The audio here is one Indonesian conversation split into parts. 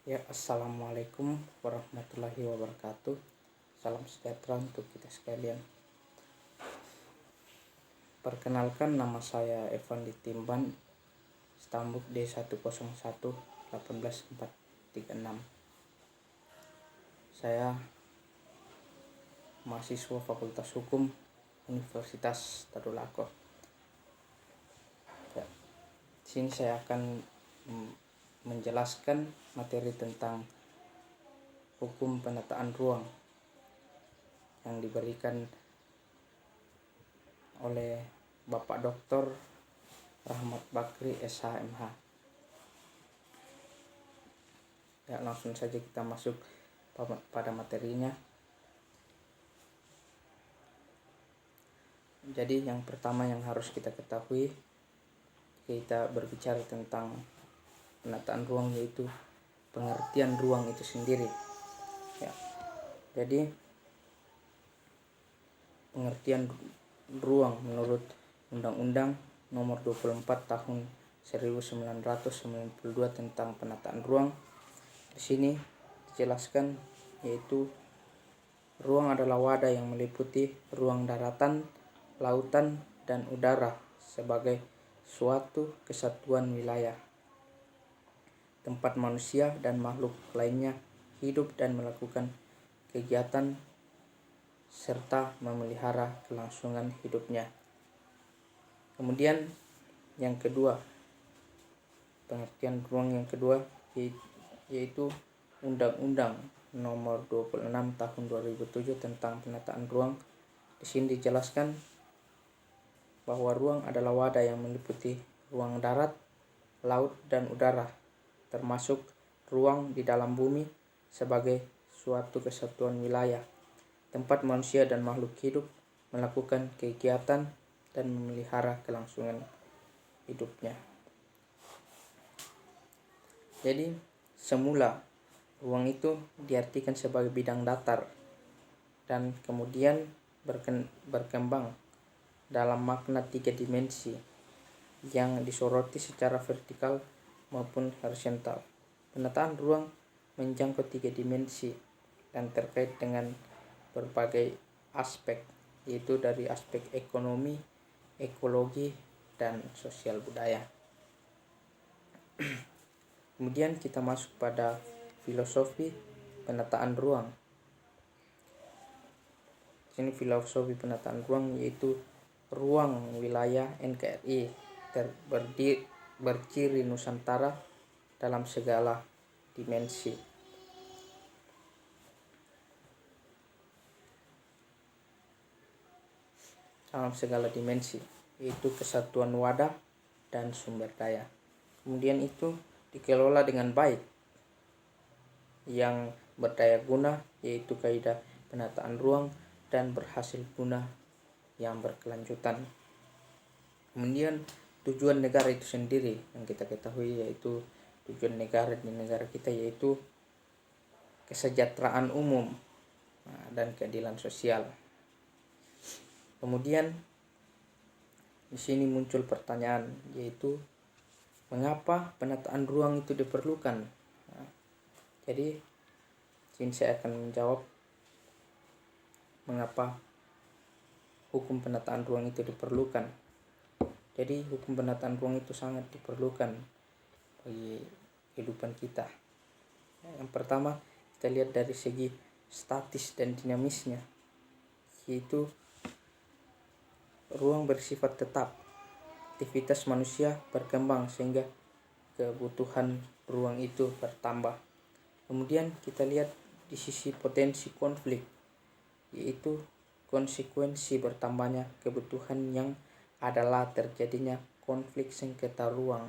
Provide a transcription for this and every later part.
Ya, assalamualaikum warahmatullahi wabarakatuh. Salam sejahtera untuk kita sekalian. Perkenalkan, nama saya Evan Ditimban, Stambuk D1011-18436. Saya mahasiswa Fakultas Hukum Universitas Tadulako. Ya, di sini saya akan menjelaskan materi tentang hukum penataan ruang yang diberikan oleh Bapak Dr. Rahmat Bakri SHMH. Ya, langsung saja kita masuk pada materinya. Jadi yang pertama yang harus kita ketahui, kita berbicara tentang penataan ruang, yaitu pengertian ruang itu sendiri. Ya, jadi pengertian ruang menurut Undang-Undang Nomor 24 Tahun 1992 tentang penataan ruang, di sini dijelaskan yaitu ruang adalah wadah yang meliputi ruang daratan, lautan, dan udara sebagai suatu kesatuan wilayah, tempat manusia dan makhluk lainnya hidup dan melakukan kegiatan serta memelihara kelangsungan hidupnya. Kemudian yang kedua, pengertian ruang yang kedua yaitu Undang-Undang Nomor 26 Tahun 2007 tentang penataan ruang. Di sini dijelaskan bahwa ruang adalah wadah yang meliputi ruang darat, laut, dan udara, termasuk ruang di dalam bumi sebagai suatu kesatuan wilayah, tempat manusia dan makhluk hidup melakukan kegiatan dan memelihara kelangsungan hidupnya. Jadi semula ruang itu diartikan sebagai bidang datar dan kemudian berkembang dalam makna 3 dimensi yang disoroti secara vertikal maupun horizontal. Penataan ruang menjangkau 3 dimensi dan terkait dengan berbagai aspek, yaitu dari aspek ekonomi, ekologi, dan sosial budaya. Kemudian kita masuk pada filosofi penataan ruang. Di sini filosofi penataan ruang yaitu ruang wilayah NKRI berciri Nusantara dalam segala dimensi. Yaitu kesatuan wadah dan sumber daya. Kemudian itu dikelola dengan baik, yang berdaya guna yaitu kaidah penataan ruang, dan berhasil guna yang berkelanjutan. Kemudian tujuan negara itu sendiri yang kita ketahui, yaitu tujuan negara di negara kita yaitu kesejahteraan umum dan keadilan sosial. Kemudian di sini muncul pertanyaan, yaitu mengapa penataan ruang itu diperlukan? Jadi sini saya akan menjawab mengapa hukum penataan ruang itu diperlukan. Jadi hukum penataan ruang itu sangat diperlukan bagi kehidupan kita. Yang pertama, kita lihat dari segi statis dan dinamisnya, yaitu ruang bersifat tetap. Aktivitas manusia berkembang sehingga kebutuhan ruang itu bertambah. Kemudian kita lihat di sisi potensi konflik, yaitu konsekuensi bertambahnya kebutuhan yang adalah terjadinya konflik sengketa ruang.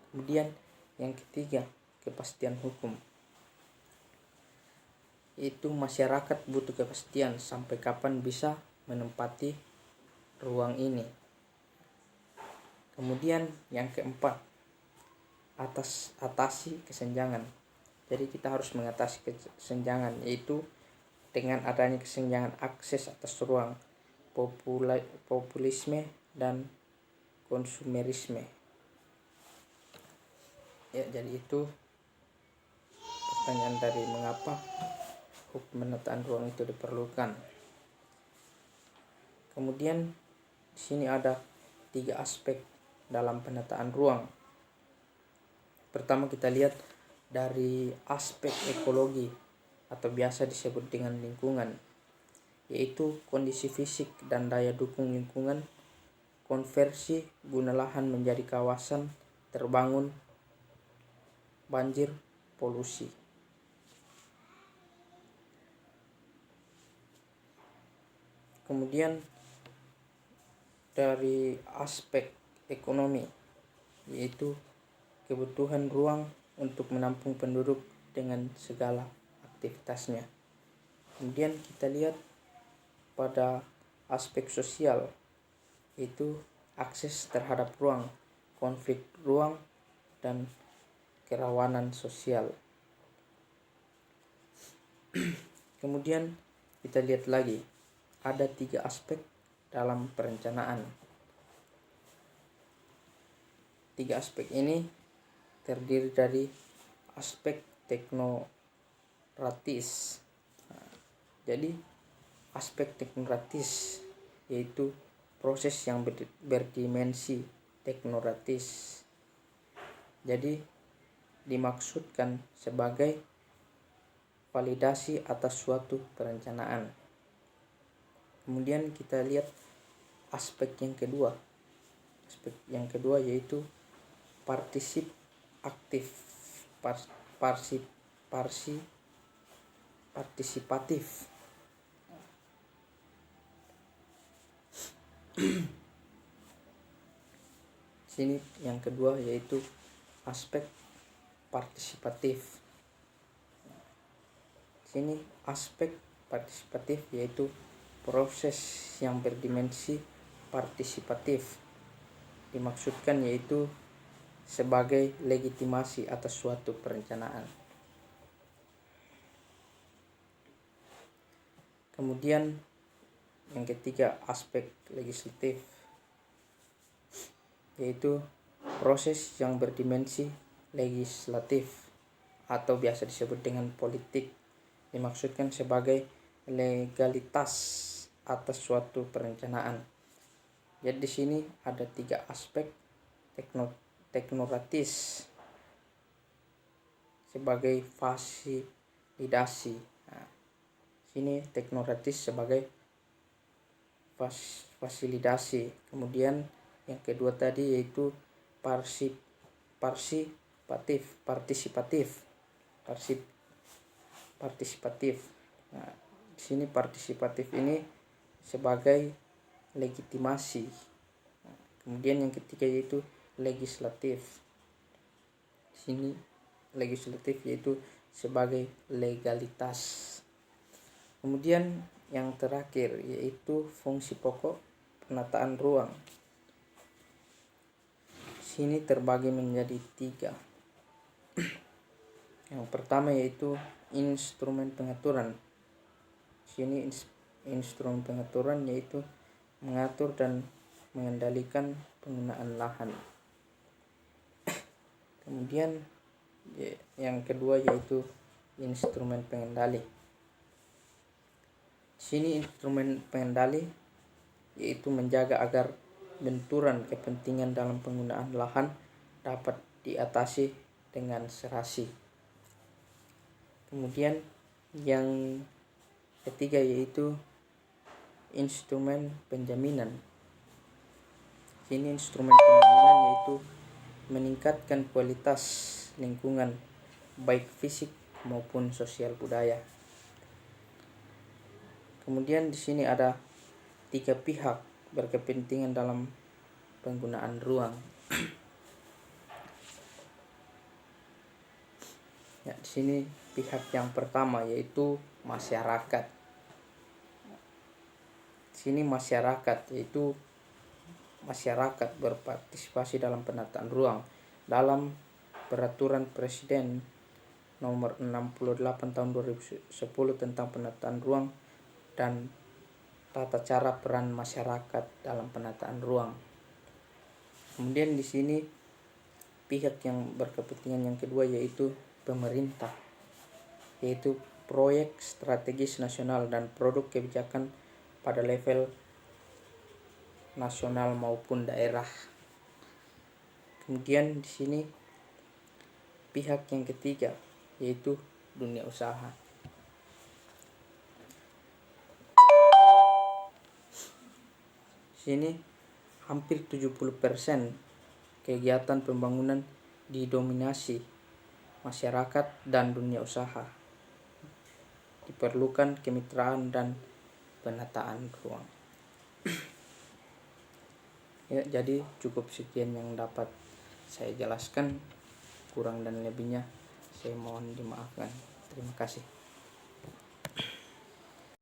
Kemudian yang ketiga, kepastian hukum, yaitu masyarakat butuh kepastian sampai kapan bisa menempati ruang ini. Kemudian yang keempat, atasi kesenjangan. Jadi kita harus mengatasi kesenjangan, yaitu dengan adanya kesenjangan akses atas ruang, populisme, dan konsumerisme. Ya, jadi itu pertanyaan dari mengapa hukum penataan ruang itu diperlukan. Kemudian di sini ada 3 aspek dalam penataan ruang. Pertama kita lihat dari aspek ekologi atau biasa disebut dengan lingkungan, yaitu kondisi fisik dan daya dukung lingkungan, konversi guna lahan menjadi kawasan terbangun, banjir, polusi. Kemudian dari aspek ekonomi, yaitu kebutuhan ruang untuk menampung penduduk dengan segala aktivitasnya. Kemudian kita lihat pada aspek sosial, yaitu akses terhadap ruang, konflik ruang, dan kerawanan sosial. Kemudian kita lihat lagi, ada 3 aspek dalam perencanaan. 3 aspek ini terdiri dari aspek teknokratis. Jadi aspek teknokratis yaitu proses yang berdimensi teknokratis. Jadi dimaksudkan sebagai validasi atas suatu perencanaan. Kemudian kita lihat aspek yang kedua. Aspek yang kedua yaitu partisipatif. Sini yang kedua yaitu aspek partisipatif. Sini aspek partisipatif yaitu proses yang berdimensi partisipatif. Dimaksudkan yaitu sebagai legitimasi atas suatu perencanaan. Kemudian yang ketiga aspek legislatif, yaitu proses yang berdimensi legislatif atau biasa disebut dengan politik. Dimaksudkan sebagai legalitas atas suatu perencanaan. Jadi di sini ada 3 aspek teknokratis sebagai fasilitasi. Sini teknokratis sebagai fasilitasi. Kemudian yang kedua tadi yaitu partisipatif. Nah, di sini partisipatif ini sebagai legitimasi. Kemudian yang ketiga yaitu legislatif. Di sini legislatif yaitu sebagai legalitas. Kemudian yang terakhir yaitu fungsi pokok penataan ruang. Sini terbagi menjadi 3. Yang pertama yaitu instrumen pengaturan. Sini instrumen pengaturan yaitu mengatur dan mengendalikan penggunaan lahan. Kemudian yang kedua yaitu instrumen pengendali. Sini instrumen pengendali yaitu menjaga agar benturan kepentingan dalam penggunaan lahan dapat diatasi dengan serasi. Kemudian yang ketiga yaitu instrumen penjaminan. Sini instrumen penjaminan yaitu meningkatkan kualitas lingkungan baik fisik maupun sosial budaya. Kemudian di sini ada 3 pihak berkepentingan dalam penggunaan ruang. Ya, di sini pihak yang pertama yaitu masyarakat. Di sini masyarakat yaitu masyarakat berpartisipasi dalam penataan ruang dalam Peraturan Presiden nomor 68 tahun 2010 tentang penataan ruang dan tata cara peran masyarakat dalam penataan ruang. Kemudian di sini pihak yang berkepentingan yang kedua yaitu pemerintah. yaitu proyek strategis nasional dan produk kebijakan pada level nasional maupun daerah. Kemudian di sini pihak yang ketiga yaitu dunia usaha. Sini hampir 70% kegiatan pembangunan didominasi masyarakat dan dunia usaha. Diperlukan kemitraan dan penataan ruang. Ya, jadi cukup sekian yang dapat saya jelaskan. Kurang dan lebihnya saya mohon dimaafkan. Terima kasih.